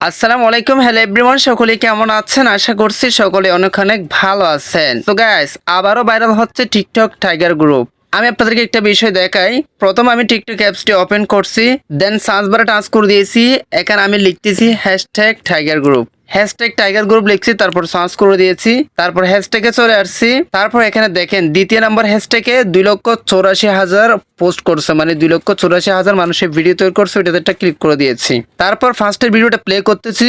আসসালামু আলাইকুম, hello everyone, সকলে কেমন আছেন? আশা করছি সকলে অনেক অনেক ভালো আছেন। তো গাইস, আবারও ভাইরাল হচ্ছে টিকটক টাইগার গ্রুপ। আমি আপনাদেরকে একটা বিষয় দেখাই। প্রথম আমি টিকটক অ্যাপসটি ওপেন করছি, দেন সার্চ বারে টাচ করে দিয়েছি। এখানে আমি লিখতেছি hashtag tiger group. Hashtag tiger group লিখছি, তারপর সার্চ করে দিয়েছি, তারপর হ্যাশট্যাগে চলে আসছি। তারপর এখানে দেখেন দ্বিতীয় নম্বর হ্যাশট্যাগে 2,84,000 পোস্ট করছে, মানে 2,84,000 মানুষের ভিডিও তৈরি করছে, ওইটাতে একটা ক্লিক করে দিয়েছি। তারপর ফার্স্টের ভিডিওটা প্লে করতেছি।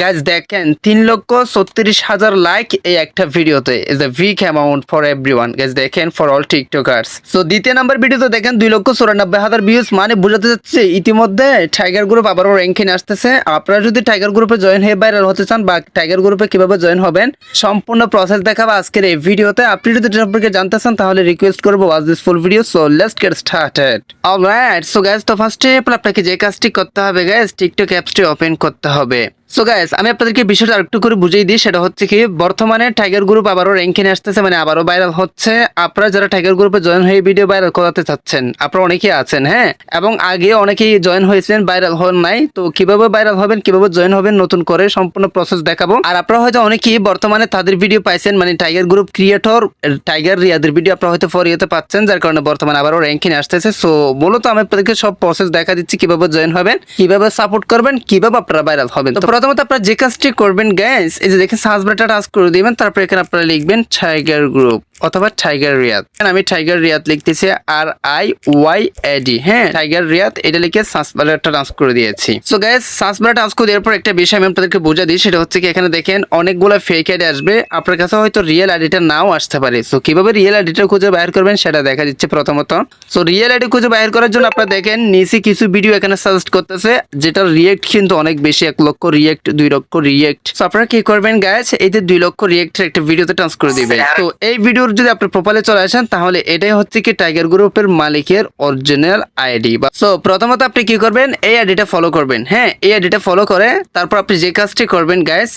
গাইজ দেখেন 3,36,000 লাইক এই একটা ভিডিওতে। Is the big amount for everyone. Guys দেখেন ফর অল টিকটকার্স। সো দ্বিতীয় নাম্বার ভিডিওতে দেখেন 2,94,000 ভিউজ, মানে বোঝাতে যাচ্ছে ইতিমধ্যে টাইগার গ্রুপ আবারও র্যাঙ্কিং আসতেছে। আপনারা যদি টাইগার গ্রুপে জয়েন হয়ে ভাইরাল হতে চান বা টাইগার গ্রুপে কিভাবে জয়েন হবেন সম্পূর্ণ প্রসেস দেখাবো আজকের এই ভিডিওতে। আপনি যদি এটা সম্পর্কে জানতে চান তাহলে রিকোয়েস্ট করবো watch this full video. So let's get started. Alright, so guys, তো ফার্স্টে আপনাকে যে কাজটি করতে হবে গাইজ, টিকটক অ্যাপসটি ওপেন করতে হবে। সো গাইস, আমি আপনাদেরকে বিষয়টা আরেকটু করে বুঝিয়ে দিই। সেটা হচ্ছে কি, বর্তমানে টাইগার গ্রুপ আবারও র্যাঙ্কিং আসতেছে, মানে আবারও ভাইরাল হচ্ছে। আপনারা যারা টাইগার গ্রুপে জয়েন হয়ে ভিডিও ভাইরাল করাতে চাচ্ছেন, আপনারা অনেকেই আছেন, হ্যাঁ, এবং আগে অনেকেই জয়েন হয়েছেন, ভাইরাল হন নাই। তো কিভাবে ভাইরাল হবেন, কিভাবে জয়েন হবেন, নতুন করে সম্পূর্ণ প্রসেস দেখাবো। আর আপনারা হয়তো অনেকেই বর্তমানে তাদের ভিডিও পাইছেন, মানে টাইগার গ্রুপ ক্রিয়েটর টাইগার রিয়াদের ভিডিও আপনারা হয়তো ফর ইয়েতে পাচ্ছেন, যার কারণে বর্তমানে আবারও র্যাঙ্কিং আসতেছে। সো মূলত আমি আপনাদেরকে সব প্রসেস দেখা দিচ্ছি, কিভাবে জয়েন হবেন, কিভাবে সাপোর্ট করবেন, কিভাবে আপনারা ভাইরাল হবেন। তো প্রথমত আপনারা যে কাজটি করবেন গাইস, এই যে দেখেন সার্চ বারটা টাচ করে দিবেন, তারপর এখানে আপনারা লিখবেন টাইগার গ্রুপ অথবা টাইগার রিয়াদ। আমি টাইগার রিয়াদ লিখতেছি, RIYAD, হ্যাঁ, টাইগার রিয়াদ এটা লিখে সার্চ বারটা টাচ করে দিয়েছি। সো গাইস, সার্চ বারটা টাচ করে দেওয়ার পর একটা বিষয় আমি আপনাদেরকে বোঝা দিই। সেটা হচ্ছে কি, এখানে দেখেন অনেকগুলো ফেক আইডি আসবে, আপনার কাছে হয়তো রিয়েল আইডিটা নাও আসতে পারে। সো কিভাবে রিয়েল আইডিটা খুঁজে বাইর করবেন সেটা দেখা দিচ্ছে প্রথমত। সো রিয়েল আইডি খুঁজে বাইর করার জন্য আপনারা দেখেন নিচে কিছু ভিডিও এখানে সাজেস্ট করতেছে, যেটার রিয়েক্ট কিন্তু অনেক বেশি, 1 লক্ষ রিয়েক্ট, 2 লক্ষ রিয়েক্ট। সো আপনারা কি করবেন গাইস, এই যে 2 লক্ষ রিয়েক্টের একটা ভিডিওতে টাচ করে দিবেন। তো এই ভিডিওর যদি আপনি প্রোফাইলে চলে আসেন, তাহলে এটাই হচ্ছে কি টাইগার গ্রুপের মালিকের অরিজিনাল আইডি। সো প্রথমত আপনি কি করবেন, এই আইডিটা ফলো করবেন, হ্যাঁ, এই আইডিটা ফলো করে তারপর আপনি যে কাজটি করবেন গাইস,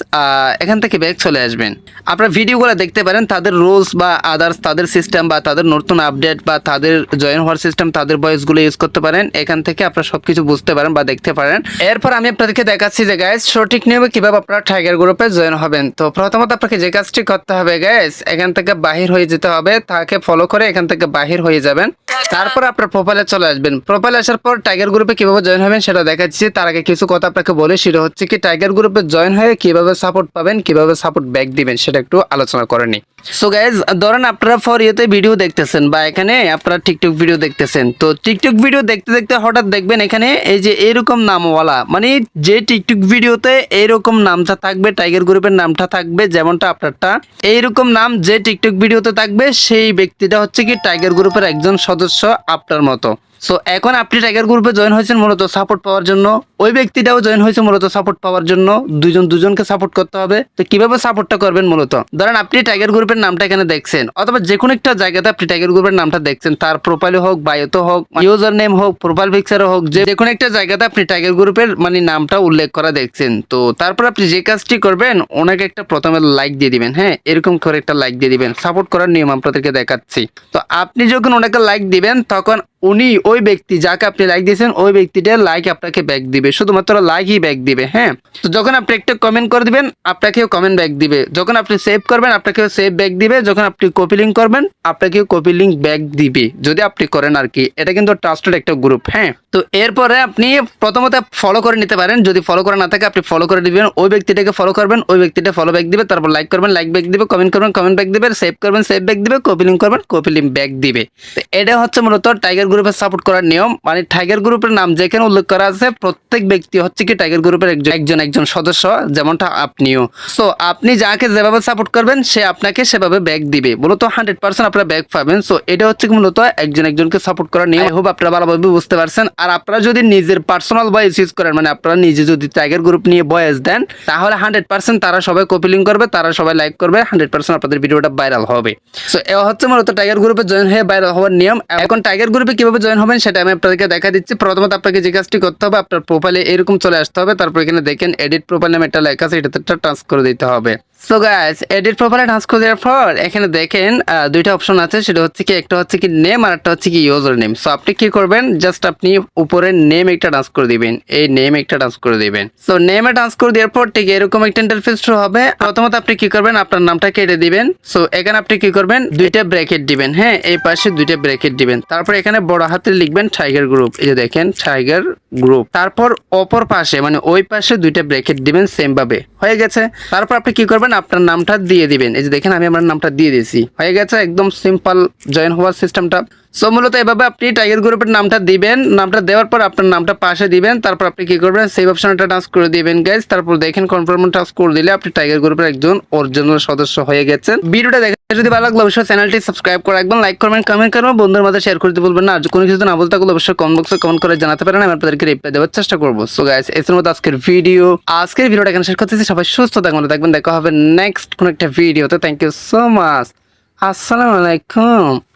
এখান থেকে ব্যাক চলে আসবেন। আপনারা ভিডিওগুলো দেখতে পারেন, তাদের রুলস বা আদার্স, তাদের সিস্টেম বা তাদের নতুন আপডেট বা তাদের জয়েন হওয়ার সিস্টেম, তাদের ভয়েসগুলো ইউজ করতে পারেন। এখান থেকে আপনারা সবকিছু বুঝতে পারেন বা দেখতে পারেন। এরপর আমি আপনাদেরকে দেখাচ্ছি যে গাইস সঠিক নিয়মে কিভাবে আপনারা টাইগার গ্রুপে জয়েন হবেন। তো প্রথমত আপনাকে যে কাজটি করতে হবে গাইস, এখান থেকে বাহির হয়ে যেতে হবে, তাকে ফলো করে এখান থেকে বাহির হয়ে যাবেন। তারপর আপনার প্রোফাইলে চলে আসবেন। প্রোফাইলে আসার পর টাইগার গ্রুপে কিভাবে জয়েন হবেন সেটা দেখাচ্ছি। তার আগে কিছু কথা আপনাকে বলে, সেটা হচ্ছে কি টাইগার গ্রুপে জয়েন হয়ে কিভাবে সাপোর্ট পাবেন, কিভাবে সাপোর্ট ব্যাক দিবেন সেটা একটু আলোচনা করে নিই। সো গাইজ, ধরেন আপনারা ফর ইয়েতে ভিডিও দেখতেছেন বা এখানে আপনারা টিকটক ভিডিও দেখতেছেন। তো টিকটক ভিডিও দেখতে দেখতে হঠাৎ দেখবেন এখানে এই যে এরকম নামওয়ালা, মানে যে টিকটক ভিডিওতে এইরকম নামটা থাকবে, টাইগার গ্রুপের নামটা থাকবে যেমনটা আপনারটা, এইরকম নাম যে টিকটক ভিডিওতে থাকবে সেই ব্যক্তিটা হচ্ছে কি টাইগার গ্রুপের একজন সদস্য আপনার মতো। সো এখন আপনি টাইগার গ্রুপে জয়েন হয়েছেন মূলত সাপোর্ট পাওয়ার জন্য, ওই ব্যক্তিটাও জয়েন হয়েছে মূলত সাপোর্ট পাওয়ার জন্য। দুজনকে সাপোর্ট করতে হবে। তো কিভাবে সাপোর্টটা করবেন, মূলত ধরেন আপনি টাইগার গ্রুপের নামটা এখানে দেখছেন, অথবা যে কোনো একটা জায়গাতে আপনি টাইগার গ্রুপের নামটা দেখছেন, তার প্রোফাইলে হোক, বায়োতে হোক, ইউজার নেম হোক, প্রোফাইল পিকচারে হোক, যে কোনো একটা জায়গাতে আপনি টাইগার গ্রুপের মানে নামটা উল্লেখ করা দেখছেন। তো তারপর আপনি যে কাজটি করবেন, ওনাকে একটা প্রথমে লাইক দিয়ে দিবেন, হ্যাঁ, এরকম করে একটা লাইক দিয়ে দিবেন। সাপোর্ট করার নিয়ম আপনাদেরকে দেখাচ্ছি। তো আপনি যখন ওনাকে লাইক দিবেন, তখন উনি, ওই ব্যক্তি যাকে আপনি লাইক দিয়েছেন, ওই ব্যক্তিটা লাইক আপনাকে ব্যাক দিবে, শুধুমাত্র লাইকই ব্যাক দিবে, হ্যাঁ। তো যখন আপনি একটা কমেন্ট করে দিবেন, আপনাকেও কমেন্ট ব্যাক দিবে। যখন আপনি সেভ করবেন, আপনাকেও সেভ ব্যাক দিবে। যখন আপনি কপি লিঙ্ক করবেন, আপনাকেও কপি লিঙ্ক ব্যাক দিবে, যদি আপনি করেন আর কি। এটা কিন্তু ট্রাস্টেড একটা গ্রুপ, হ্যাঁ। তো এরপরে আপনি প্রথমত ফলো করে নিতে পারেন, যদি ফলো করা না থাকে আপনি ফলো করে দিবেন, ওই ব্যক্তিটাকে ফলো করবেন, ওই ব্যক্তিটা ফলো ব্যাক দিবে, তারপর লাইক করবেন, লাইক ব্যাক দিবে, কমেন্ট করবেন, কমেন্ট ব্যাক দিবে, সেভ করবেন, সেভ ব্যাক দিবে, কপি লিঙ্ক করবেন, কপি লিঙ্ক ব্যাক দিবে। তো এটা হচ্ছে মূলত টাইগার গ্রুপের সাপোর্ট করার নিয়ম। মানে টাইগার গ্রুপের নাম যেখানে উল্লেখ করা আছে, প্রত্যেক ব্যক্তি হচ্ছে কি টাইগার গ্রুপের একজন সদস্য, যেমনটা আপনিও। সো আপনি যাকে যেভাবে সাপোর্ট করবেন, সে আপনাকে সেভাবে ব্যাক দিবে। মূলত 100% আপনারা ব্যাক পাবেন। সো এটা হচ্ছে মূলত একজনকে সাপোর্ট করার নিয়ম। আই হোপ আপনারা ভালোভাবে বুঝতে পারছেন। আর আপনারা যদি নিজের পার্সোনাল ভয়েস ইউজ করেন, মানে আপনারা নিজে যদি টাইগার গ্রুপ নিয়ে ভয়েস দেন, তাহলে 100% তারা সবাই কপি লিঙ্ক করবে, তারা সবাই লাইক করবে, 100% আপনাদের ভিডিওটা ভাইরাল হবে। সো এ হচ্ছে মূলত টাইগার গ্রুপে জয়েন হয়ে ভাইরাল হওয়ার নিয়ম। এখন টাইগার গ্রুপে কিভাবে জয়েন হবেন সেটা আমি আপনাদেরকে দেখা দিচ্ছি। প্রথমত আপনাকে যে কাজটি করতে হবে, আপনার প্রোফাইলে এরকম চলে আসতে হবে। তারপর এখানে দেখেন এডিট প্রোফাইল নামে একটা লেখা আছে, এটাতে একটা টাচ করে দিতে হবে। সো গাইস এডিট প্রোফাইলে টাচ করে দেওয়ার পর এখানে দেখেন দুইটা অপশন আছে, সেটা হচ্ছে কি একটা হচ্ছে কি নেম আর একটা হচ্ছে কি ইউজার নেম। সো আপনি কি করবেন, জাস্ট আপনি উপরে নেম একটা টাচ করে দিবেন, এই নেম একটা টাচ করে দিবেন। সো নেমে টাচ করে দেওয়ার পর ঠিক এরকম একটা ইন্টারফেস শো হবে। প্রথমত আপনি কি করবেন, আপনার নামটা কেটে দিবেন। সো এখানে আপনি কি করবেন, দুইটা ব্র্যাকেট দিবেন, হ্যাঁ এই পাশে দুইটা ব্র্যাকেট দিবেন। তারপর এখানে বড় হাতে লিখবেন টাইগার গ্রুপ, এই যে দেখেন টাইগার গ্রুপ। তারপর অপর পাশে মানে ওই পাশে দুইটা ব্র্যাকেট দিবেন সেম ভাবে, হয়ে গেছে। তারপর আপনি কি করবেন, আপনার নামটা দিয়ে দিবেন, এই যে দেখেন আমি আমার নামটা দিয়ে দিয়েছি, হয়ে গেছে। একদম সিম্পল জয়েন হওয়ার সিস্টেমটা। সো মূলত এভাবে আপনি টাইগার গ্রুপের নামটা দিবেন, নামটা দেওয়ার পর আপনার নামটা পাশে দিবেন। তারপর আপনি কি করবেন, সেভ অপশনটা টাচ করে দিবেন গাইস। তারপর দেখেন কনফার্ম টাচ করে দিলে আপনি টাইগার গ্রুপের একজন অরিজিনাল সদস্য হয়ে গেছেন। ভিডিওটা দেখে যদি ভালো লাগলো অবশ্যই চ্যানেলটি সাবস্ক্রাইব করে রাখবেন, লাইক করবেন, কমেন্ট করবেন, বন্ধুদের মাঝে শেয়ার করতে বলবেন না। আর কোনো কিছু না বলতে থাকলে অবশ্যই কমেন্ট বক্সে কমেন্ট করে জানাতে পারেন, আমি আপনাদেরকে রিপ্লাই দেওয়ার চেষ্টা করবো। সো গাইস এর মতো আজকের ভিডিওটা এখানে শেষ করতেছি। সবাই সুস্থ থাকবেন, দেখা হবে নেক্সট কোনো একটা ভিডিওতে। থ্যাংক ইউ সো মাচ, আসসালামু আলাইকুম।